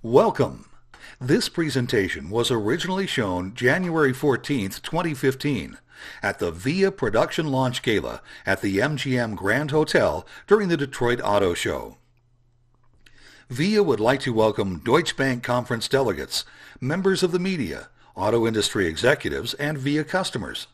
Welcome. This presentation was originally shown January 14th, 2015 at the VIA Production Launch Gala at the MGM Grand Hotel during the Detroit Auto Show. VIA would like to welcome Deutsche Bank conference delegates, members of the media, auto industry executives, and VIA customers.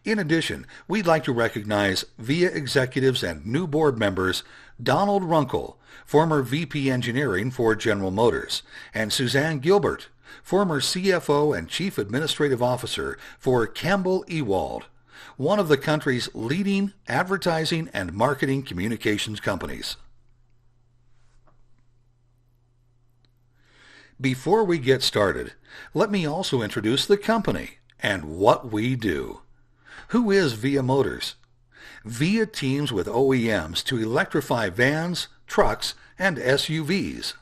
In addition, we'd like to recognize VIA executives and new board members Donald Runkle, former VP Engineering for General Motors, and Suzanne Gilbert, former CFO and Chief Administrative Officer for Campbell Ewald, one of the country's leading advertising and marketing communications companies. Before we get started, let me also introduce the company and what we do. Who is VIA Motors? VIA teams with OEMs to electrify vans, trucks, and SUVs.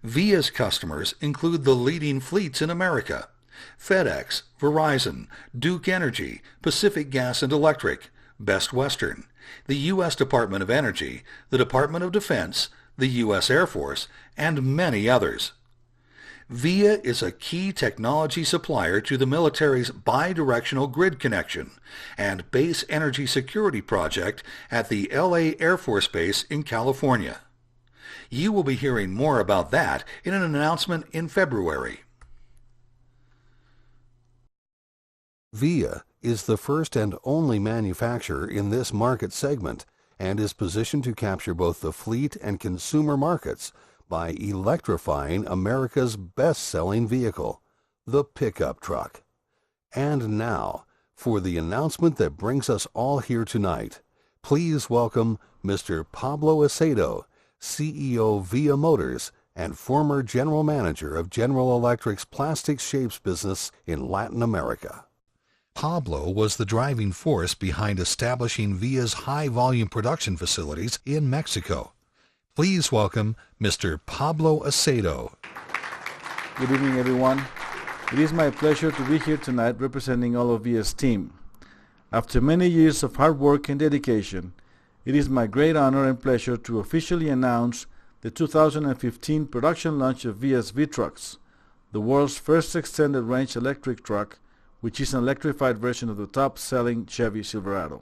VIA's customers include the leading fleets in America: FedEx, Verizon, Duke Energy, Pacific Gas and Electric, Best Western, the U.S. Department of Energy, the Department of Defense, the U.S. Air Force, and many others. VIA is a key technology supplier to the military's bidirectional grid connection and base energy security project at the L.A. Air Force Base in California. You will be hearing more about that in an announcement in February. VIA is the first and only manufacturer in this market segment and is positioned to capture both the fleet and consumer markets by electrifying America's best-selling vehicle, the pickup truck. And now, for the announcement that brings us all here tonight, please welcome Mr. Pablo Acedo, CEO VIA Motors and former General Manager of General Electric's Plastics Shapes business in Latin America. Pablo was the driving force behind establishing VIA's high-volume production facilities in Mexico. Please welcome Mr. Pablo Acedo. Good evening, everyone. It is my pleasure to be here tonight representing all of VIA's team. After many years of hard work and dedication, it is my great honor and pleasure to officially announce the 2015 production launch of VIA's V-Trucks, the world's first extended-range electric truck, which is an electrified version of the top-selling Chevy Silverado.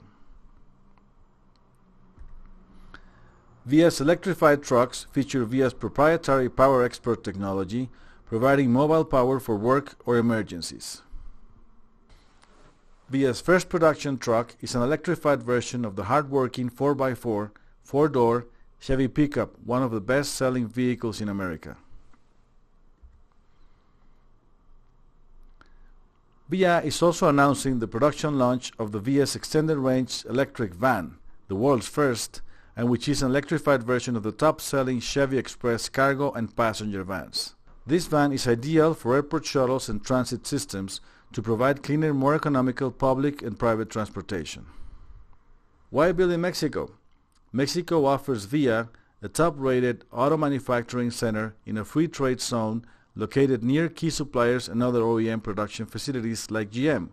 VIA's electrified trucks feature VIA's proprietary Power XPORT technology, providing mobile power for work or emergencies. VIA's first production truck is an electrified version of the hard-working 4x4, four-door Chevy pickup, one of the best-selling vehicles in America. VIA is also announcing the production launch of the VIA's extended-range electric van, the world's first, and which is an electrified version of the top-selling Chevy Express cargo and passenger vans. This van is ideal for airport shuttles and transit systems to provide cleaner, more economical public and private transportation. Why build in Mexico? Mexico offers VIA a top-rated auto manufacturing center in a free trade zone located near key suppliers and other OEM production facilities like GM,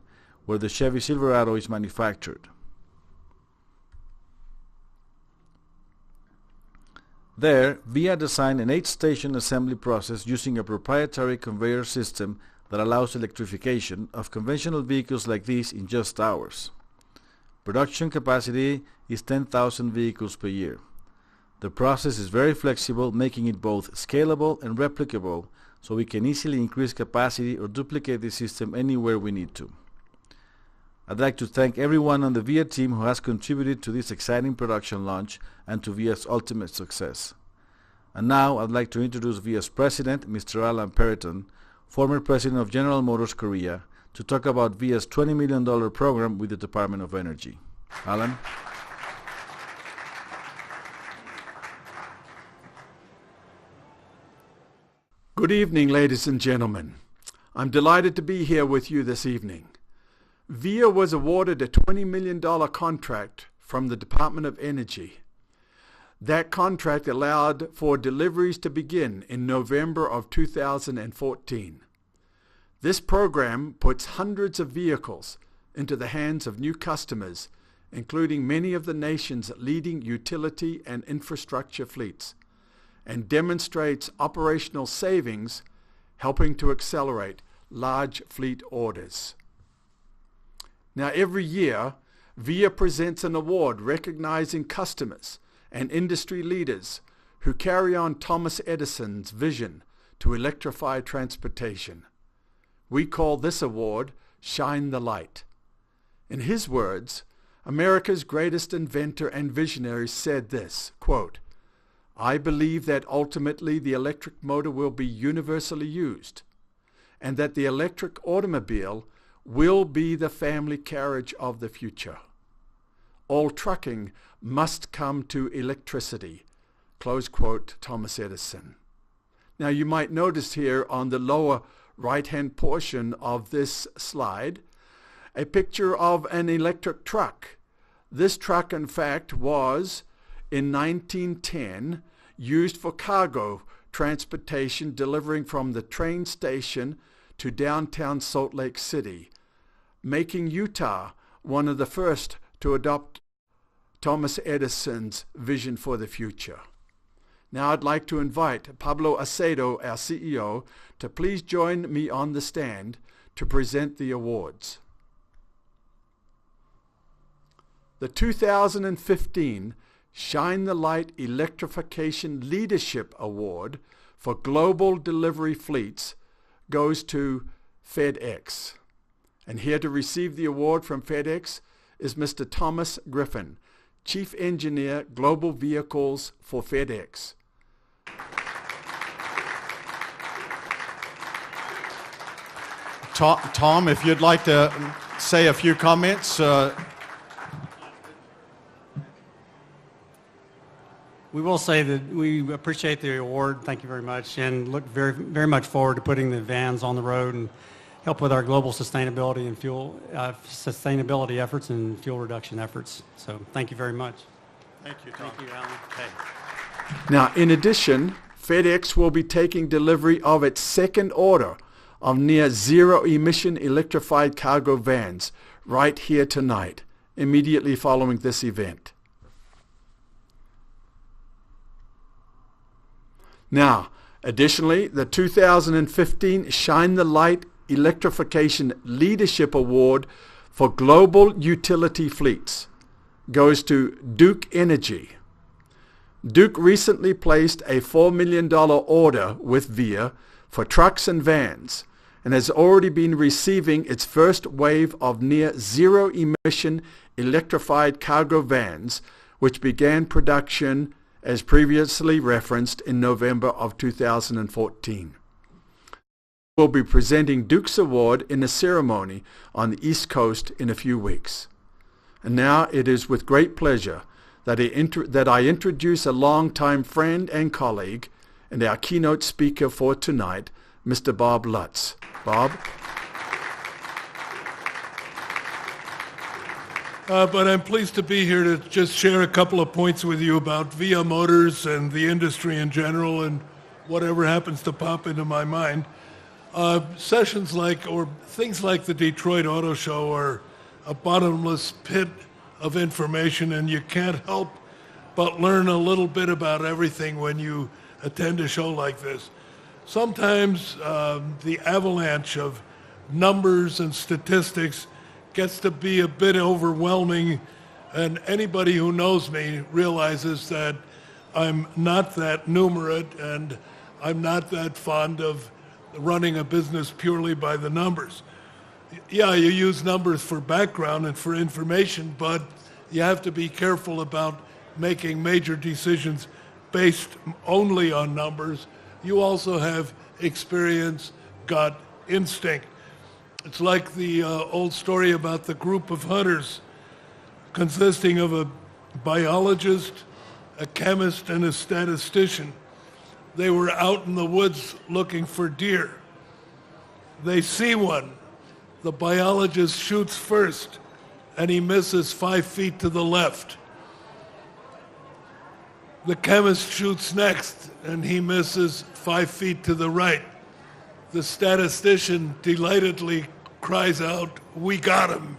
where the Chevy Silverado is manufactured. There, VIA designed an 8-station assembly process using a proprietary conveyor system that allows electrification of conventional vehicles like these in just hours. Production capacity is 10,000 vehicles per year. The process is very flexible, making it both scalable and replicable, so we can easily increase capacity or duplicate the system anywhere we need to. I'd like to thank everyone on the VIA team who has contributed to this exciting production launch and to VIA's ultimate success. And now I'd like to introduce VIA's president, Mr. Alan Perriton, former president of General Motors Korea, to talk about VIA's $20 million program with the Department of Energy. Alan? Good evening, ladies and gentlemen. I'm delighted to be here with you this evening. VIA was awarded a $20 million contract from the Department of Energy. That contract allowed for deliveries to begin in November of 2014. This program puts hundreds of vehicles into the hands of new customers, including many of the nation's leading utility and infrastructure fleets. and demonstrates operational savings, helping to accelerate large fleet orders. Now, every year, VIA presents an award recognizing customers and industry leaders who carry on Thomas Edison's vision to electrify transportation. We call this award Shine the Light. In his words, America's greatest inventor and visionary said this, quote, "I believe that ultimately the electric motor will be universally used, and that the electric automobile will be the family carriage of the future. All trucking must come to electricity." Close quote, Thomas Edison. Now you might notice here on the lower right-hand portion of this slide a picture of an electric truck. This truck, in fact, was, in 1910, used for cargo transportation delivering from the train station to downtown Salt Lake City, making Utah one of the first to adopt Thomas Edison's vision for the future. Now I'd like to invite Pablo Acedo, our CEO, to please join me on the stand to present the awards. The 2015 Shine the Light Electrification Leadership Award for Global Delivery Fleets goes to FedEx. And here to receive the award from FedEx is Mr. Thomas Griffin, Chief Engineer, Global Vehicles for FedEx. Tom, if you'd like to say a few comments. We will say that we appreciate the award. Thank you very much, and look very, very much forward to putting the vans on the road and help with our global sustainability and sustainability efforts and fuel reduction efforts. So thank you very much. Thank you, Tom. Thank you, Alan. Okay. Now, in addition, FedEx will be taking delivery of its second order of near zero-emission electrified cargo vans right here tonight, immediately following this event. Now, additionally, the 2015 Shine the Light Electrification Leadership Award for Global Utility Fleets goes to Duke Energy. Duke recently placed a $4 million order with VIA for trucks and vans and has already been receiving its first wave of near zero-emission electrified cargo vans, which began production as previously referenced in November of 2014. We'll be presenting Duke's Award in a ceremony on the East Coast in a few weeks. And now it is with great pleasure that I introduce a longtime friend and colleague and our keynote speaker for tonight, Mr. Bob Lutz. Bob? But I'm pleased to be here to just share a couple of points with you about VIA Motors and the industry in general and whatever happens to pop into my mind. Sessions like, or things like the Detroit Auto Show are a bottomless pit of information, and you can't help but learn a little bit about everything when you attend a show like this. Sometimes the avalanche of numbers and statistics gets to be a bit overwhelming, and anybody who knows me realizes that I'm not that numerate and I'm not that fond of running a business purely by the numbers. Yeah, you use numbers for background and for information, but you have to be careful about making major decisions based only on numbers. You also have experience, gut, instinct. It's like the old story about the group of hunters consisting of a biologist, a chemist, and a statistician. They were out in the woods looking for deer. They see one. The biologist shoots first, and he misses 5 feet to the left. The chemist shoots next, and he misses 5 feet to the right. The statistician delightedly cries out, "We got him."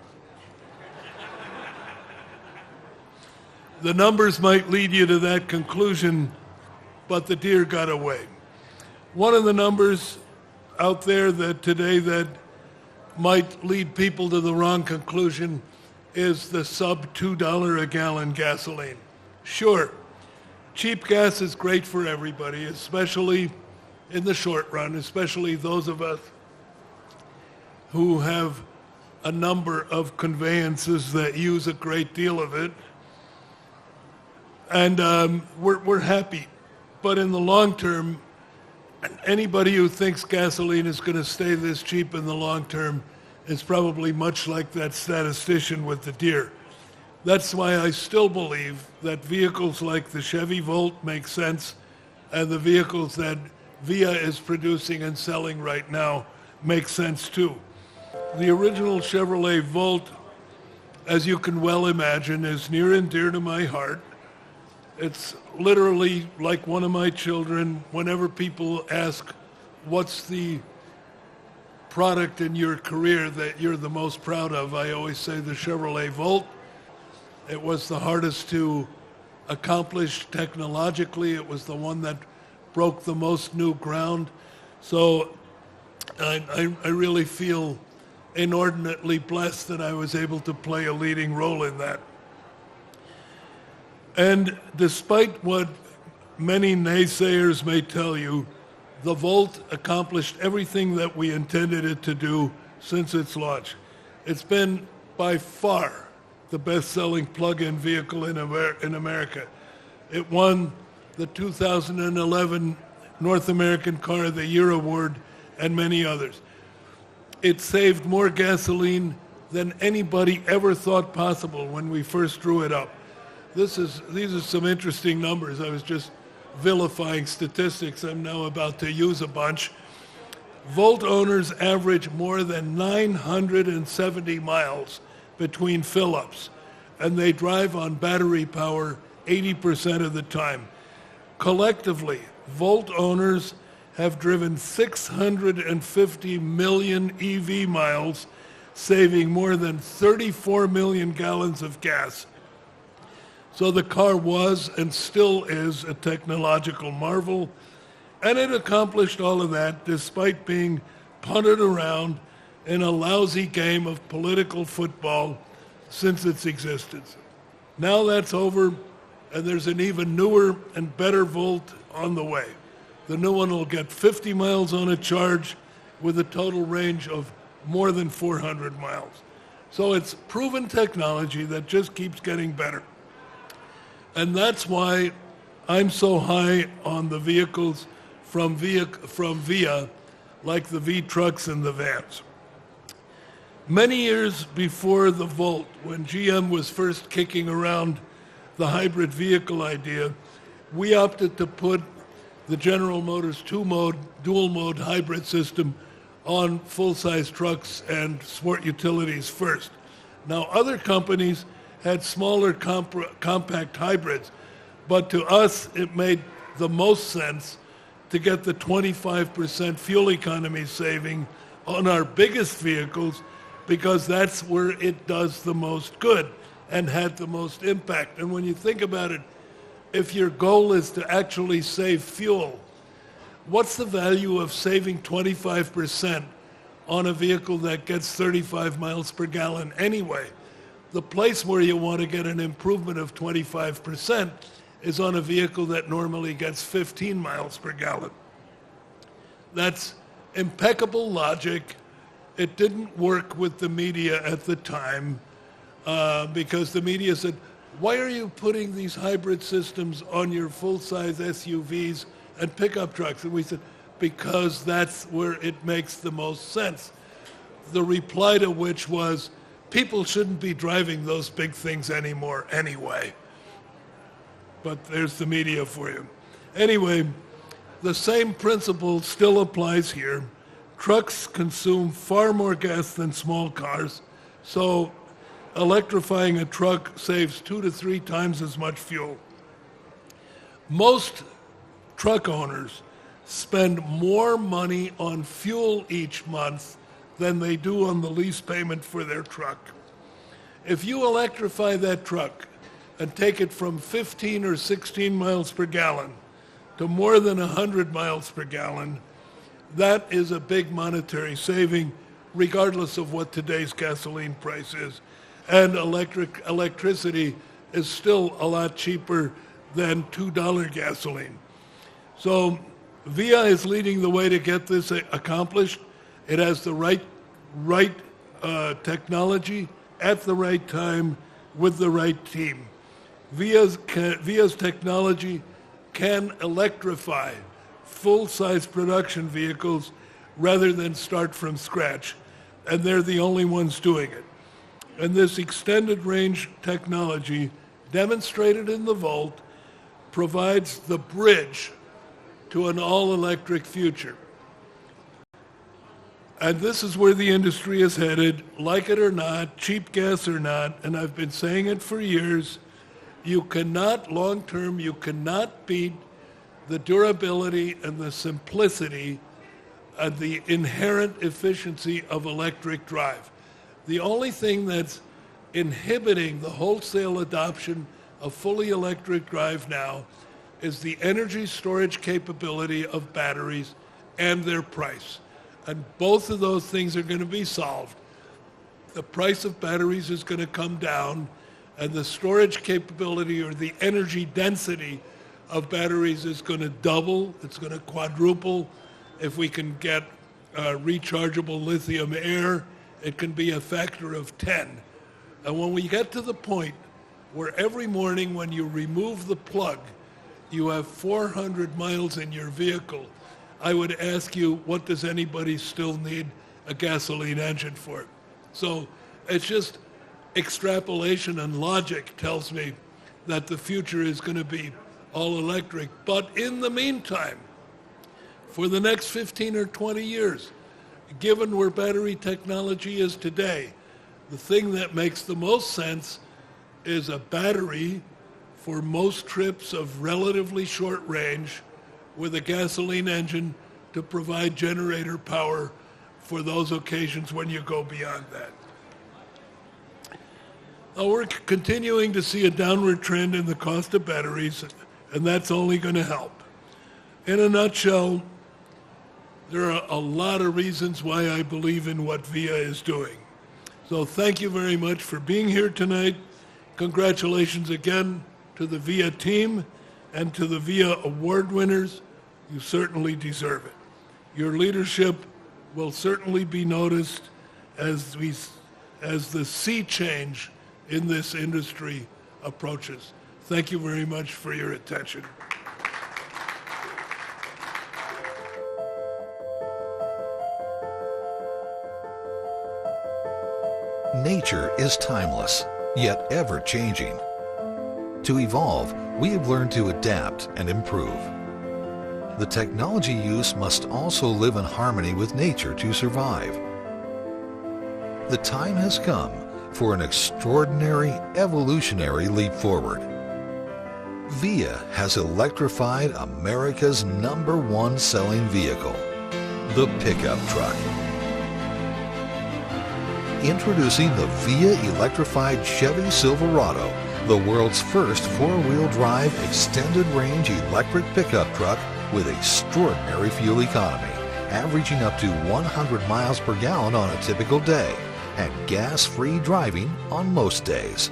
The numbers might lead you to that conclusion, but the deer got away. One of the numbers out there that today that might lead people to the wrong conclusion is the sub $2 a gallon gasoline. Sure, cheap gas is great for everybody, especially in the short run, especially those of us who have a number of conveyances that use a great deal of it. And we're happy. But in the long term, anybody who thinks gasoline is going to stay this cheap in the long term is probably much like that statistician with the deer. That's why I still believe that vehicles like the Chevy Volt make sense, and the vehicles that VIA is producing and selling right now make sense too. The original Chevrolet Volt, as you can well imagine, is near and dear to my heart. It's literally like one of my children. Whenever people ask, what's the product in your career that you're the most proud of, I always say the Chevrolet Volt. It was the hardest to accomplish technologically. It was the one that broke the most new ground. So I really feel inordinately blessed that I was able to play a leading role in that. And despite what many naysayers may tell you, the Volt accomplished everything that we intended it to do since its launch. It's been by far the best-selling plug-in vehicle in America. It won the 2011 North American Car of the Year award and many others. It saved more gasoline than anybody ever thought possible when we first drew it up. These are some interesting numbers. I was just vilifying statistics. I'm now about to use a bunch. Volt owners average more than 970 miles between fill-ups, and they drive on battery power 80% of the time. Collectively, Volt owners have driven 650 million EV miles, saving more than 34 million gallons of gas. So the car was and still is a technological marvel, and it accomplished all of that despite being punted around in a lousy game of political football since its existence. Now that's over, and there's an even newer and better Volt on the way. The new one will get 50 miles on a charge with a total range of more than 400 miles. So it's proven technology that just keeps getting better. And that's why I'm so high on the vehicles from VIA, like the V-trucks and the vans. Many years before the Volt, when GM was first kicking around the hybrid vehicle idea, we opted to put the General Motors two-mode, dual-mode hybrid system on full-size trucks and sport utilities first. Now, other companies had smaller compact hybrids, but to us it made the most sense to get the 25% fuel economy saving on our biggest vehicles, because that's where it does the most good and had the most impact. And when you think about it, if your goal is to actually save fuel, what's the value of saving 25% on a vehicle that gets 35 miles per gallon anyway? The place where you want to get an improvement of 25% is on a vehicle that normally gets 15 miles per gallon. That's impeccable logic. It didn't work with the media at the time because the media said, why are you putting these hybrid systems on your full-size SUVs and pickup trucks? And we said, because that's where it makes the most sense. The reply to which was, people shouldn't be driving those big things anymore anyway. But there's the media for you. Anyway, the same principle still applies here. Trucks consume far more gas than small cars, so electrifying a truck saves 2 to 3 times as much fuel. Most truck owners spend more money on fuel each month than they do on the lease payment for their truck. If you electrify that truck and take it from 15 or 16 miles per gallon to more than 100 miles per gallon. That is a big monetary saving, regardless of what today's gasoline price is. And electricity is still a lot cheaper than $2 gasoline. So VIA is leading the way to get this accomplished. It has the right technology at the right time with the right team. VIA's technology can electrify full-size production vehicles rather than start from scratch, and they're the only ones doing it. And this extended range technology, demonstrated in the Volt, provides the bridge to an all-electric future. And this is where the industry is headed, like it or not, cheap gas or not, and I've been saying it for years. You cannot, long-term, you cannot beat the durability and the simplicity and the inherent efficiency of electric drive. The only thing that's inhibiting the wholesale adoption of fully electric drive now is the energy storage capability of batteries and their price. And both of those things are going to be solved. The price of batteries is going to come down, and the storage capability or the energy density of batteries is going to double. It's going to quadruple. If we can get rechargeable lithium air, it can be a factor of 10. And when we get to the point where every morning when you remove the plug, you have 400 miles in your vehicle, I would ask you, what does anybody still need a gasoline engine for? So it's just extrapolation, and logic tells me that the future is going to be all electric. But in the meantime, for the next 15 or 20 years, given where battery technology is today, the thing that makes the most sense is a battery for most trips of relatively short range with a gasoline engine to provide generator power for those occasions when you go beyond that. Now, we're continuing to see a downward trend in the cost of batteries, and that's only going to help. In a nutshell, there are a lot of reasons why I believe in what VIA is doing. So thank you very much for being here tonight. Congratulations again to the VIA team and to the VIA award winners. You certainly deserve it. Your leadership will certainly be noticed as the sea change in this industry approaches. Thank you very much for your attention. Nature is timeless, yet ever-changing. To evolve, we have learned to adapt and improve. The technology use must also live in harmony with nature to survive. The time has come for an extraordinary evolutionary leap forward. VIA has electrified America's #1 selling vehicle, the pickup truck. Introducing the VIA Electrified Chevy Silverado, the world's first four-wheel drive extended range electric pickup truck with extraordinary fuel economy, averaging up to 100 miles per gallon on a typical day, and gas-free driving on most days.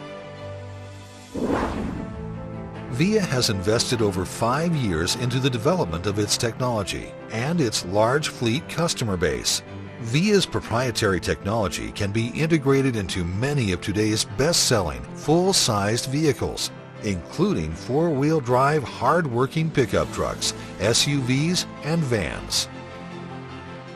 VIA has invested over 5 years into the development of its technology and its large fleet customer base. VIA's proprietary technology can be integrated into many of today's best-selling, full-sized vehicles, including four-wheel drive, hard-working pickup trucks, SUVs, and vans.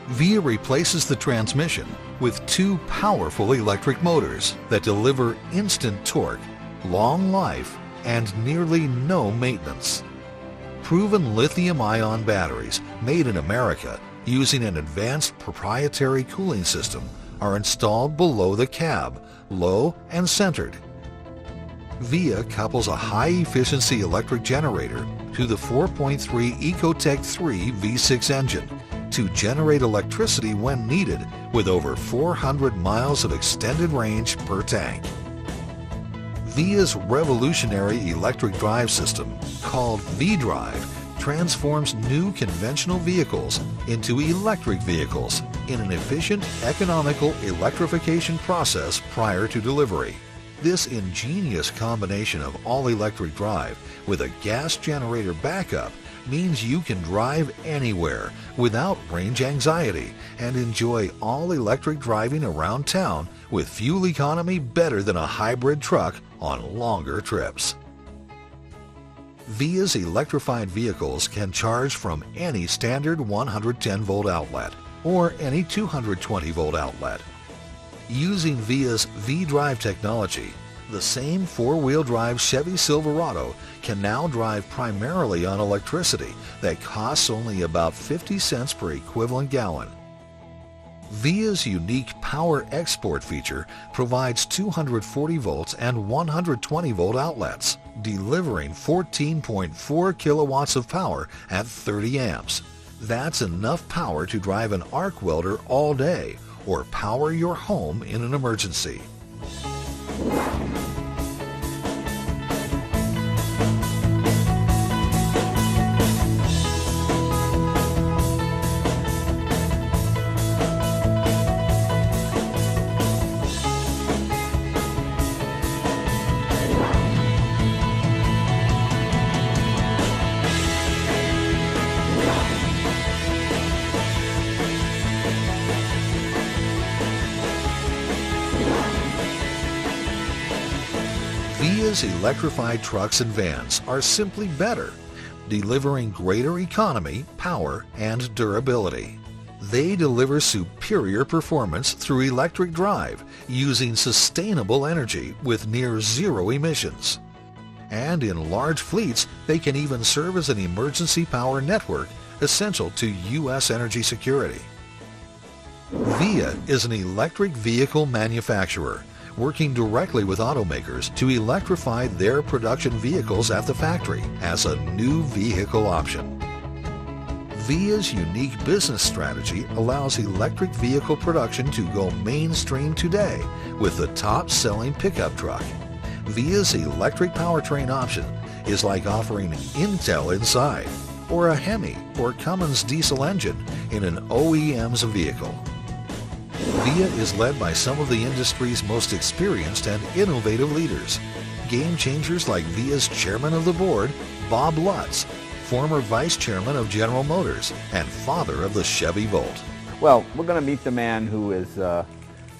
VIA replaces the transmission with 2 powerful electric motors that deliver instant torque, long life, and nearly no maintenance. Proven lithium-ion batteries made in America using an advanced proprietary cooling system are installed below the cab, low and centered. VIA couples a high-efficiency electric generator to the 4.3 Ecotec 3 V6 engine to generate electricity when needed with over 400 miles of extended range per tank. VIA's revolutionary electric drive system, called V-Drive, transforms new conventional vehicles into electric vehicles in an efficient, economical electrification process prior to delivery. This ingenious combination of all-electric drive with a gas generator backup means you can drive anywhere without range anxiety and enjoy all-electric driving around town with fuel economy better than a hybrid truck on longer trips. VIA's electrified vehicles can charge from any standard 110-volt outlet or any 220-volt outlet. Using VIA's V-Drive technology, the same four-wheel drive Chevy Silverado can now drive primarily on electricity that costs only about 50 cents per equivalent gallon. VIA's unique Power XPORT feature provides 240 volts and 120 volt outlets, delivering 14.4 kilowatts of power at 30 amps. That's enough power to drive an arc welder all day or power your home in an emergency. VIA's electrified trucks and vans are simply better, delivering greater economy, power, and durability. They deliver superior performance through electric drive using sustainable energy with near zero emissions. And in large fleets, they can even serve as an emergency power network essential to U.S. energy security. VIA is an electric vehicle manufacturer working directly with automakers to electrify their production vehicles at the factory as a new vehicle option. VIA's unique business strategy allows electric vehicle production to go mainstream today with the top-selling pickup truck. VIA's electric powertrain option is like offering Intel inside, or a Hemi or Cummins diesel engine in an OEM's vehicle. VIA is led by some of the industry's most experienced and innovative leaders. Game changers like VIA's chairman of the board, Bob Lutz, former vice chairman of General Motors and father of the Chevy Volt. Well, we're going to meet the man who is the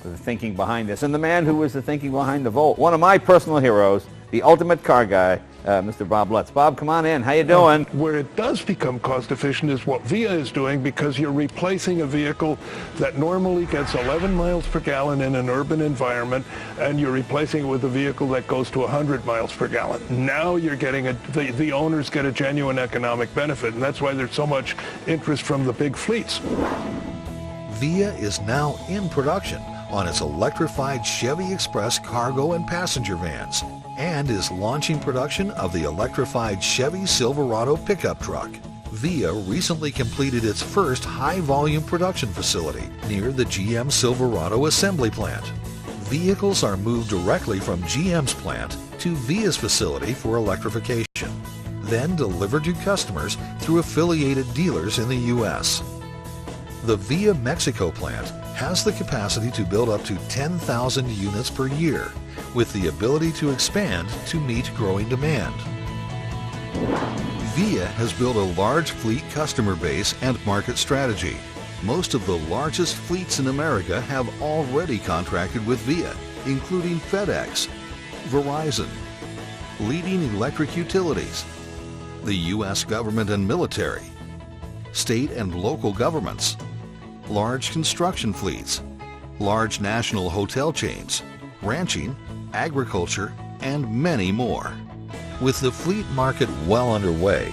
thinking behind this, and the man who is the thinking behind the Volt. One of my personal heroes, the ultimate car guy, Mr. Bob Lutz. Bob, come on in. How you doing? Where it does become cost efficient is what VIA is doing, because you're replacing a vehicle that normally gets 11 miles per gallon in an urban environment, and you're replacing it with a vehicle that goes to 100 miles per gallon. Now you're getting the owners get a genuine economic benefit, and that's why there's so much interest from the big fleets. VIA is now in production on its electrified Chevy Express cargo and passenger vans, and is launching production of the electrified Chevy Silverado pickup truck. VIA recently completed its first high-volume production facility near the GM Silverado assembly plant. Vehicles are moved directly from GM's plant to VIA's facility for electrification, then delivered to customers through affiliated dealers in the U.S. The VIA Mexico plant has the capacity to build up to 10,000 units per year, with the ability to expand to meet growing demand. VIA has built a large fleet customer base and market strategy. Most of the largest fleets in America have already contracted with VIA, including FedEx, Verizon, leading electric utilities, the U.S. government and military, state and local governments, large construction fleets, large national hotel chains, ranching, agriculture, and many more. With the fleet market well underway,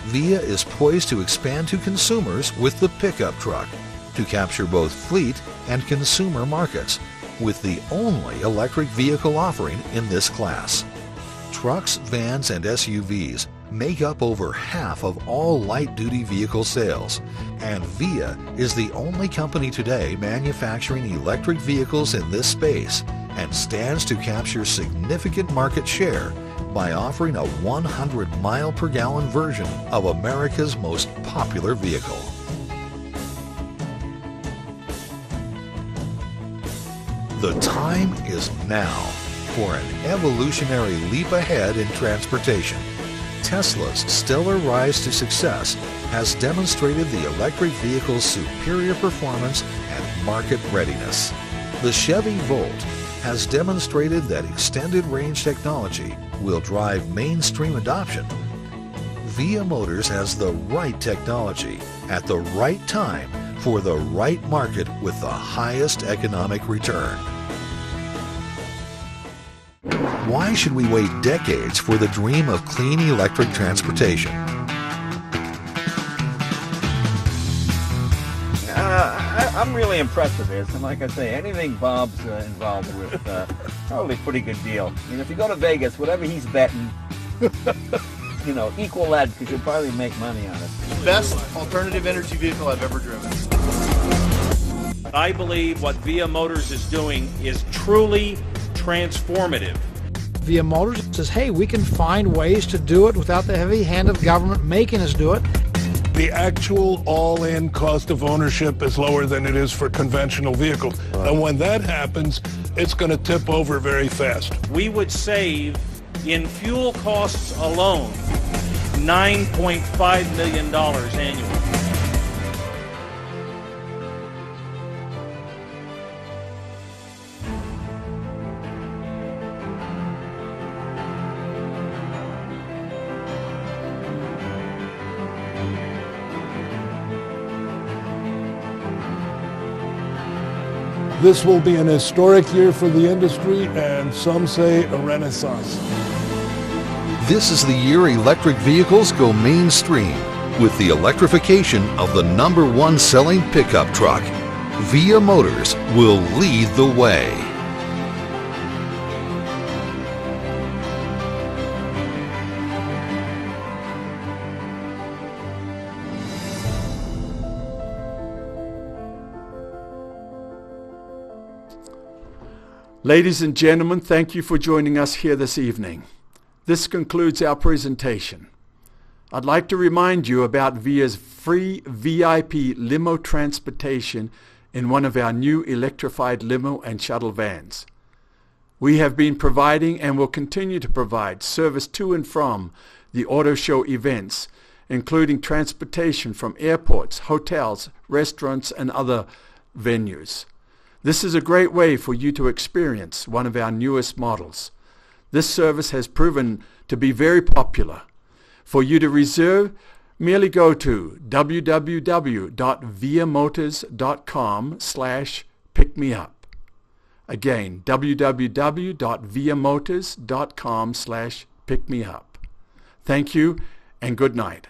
VIA is poised to expand to consumers with the pickup truck to capture both fleet and consumer markets with the only electric vehicle offering in this class. Trucks, vans, and SUVs make up over half of all light-duty vehicle sales, and VIA is the only company today manufacturing electric vehicles in this space and stands to capture significant market share by offering a 100-mile-per-gallon version of America's most popular vehicle. The time is now for an evolutionary leap ahead in transportation. Tesla's stellar rise to success has demonstrated the electric vehicle's superior performance and market readiness. The Chevy Volt has demonstrated that extended range technology will drive mainstream adoption. VIA Motors has the right technology at the right time for the right market with the highest economic return. Why should we wait decades for the dream of clean electric transportation? I'm really impressed with this, and like I say, anything Bob's involved with, probably a pretty good deal. I mean, if you go to Vegas, whatever he's betting, you know, equal that, because you'll probably make money on it. Best alternative energy vehicle I've ever driven. I believe what VIA Motors is doing is truly transformative. VIA Motors says, hey, we can find ways to do it without the heavy hand of government making us do it. The actual all-in cost of ownership is lower than it is for conventional vehicles. And when that happens, it's going to tip over very fast. We would save, in fuel costs alone, $9.5 million annually. This will be an historic year for the industry, and some say a renaissance. This is the year electric vehicles go mainstream with the electrification of the #1 selling pickup truck. VIA Motors will lead the way. Ladies and gentlemen, thank you for joining us here this evening. This concludes our presentation. I'd like to remind you about VIA's free VIP limo transportation in one of our new electrified limo and shuttle vans. We have been providing and will continue to provide service to and from the auto show events, including transportation from airports, hotels, restaurants, and other venues. This is a great way for you to experience one of our newest models. This service has proven to be very popular. For you to reserve, merely go to www.viamotors.com/pickmeup. Again, www.viamotors.com/pickmeup. Thank you and good night.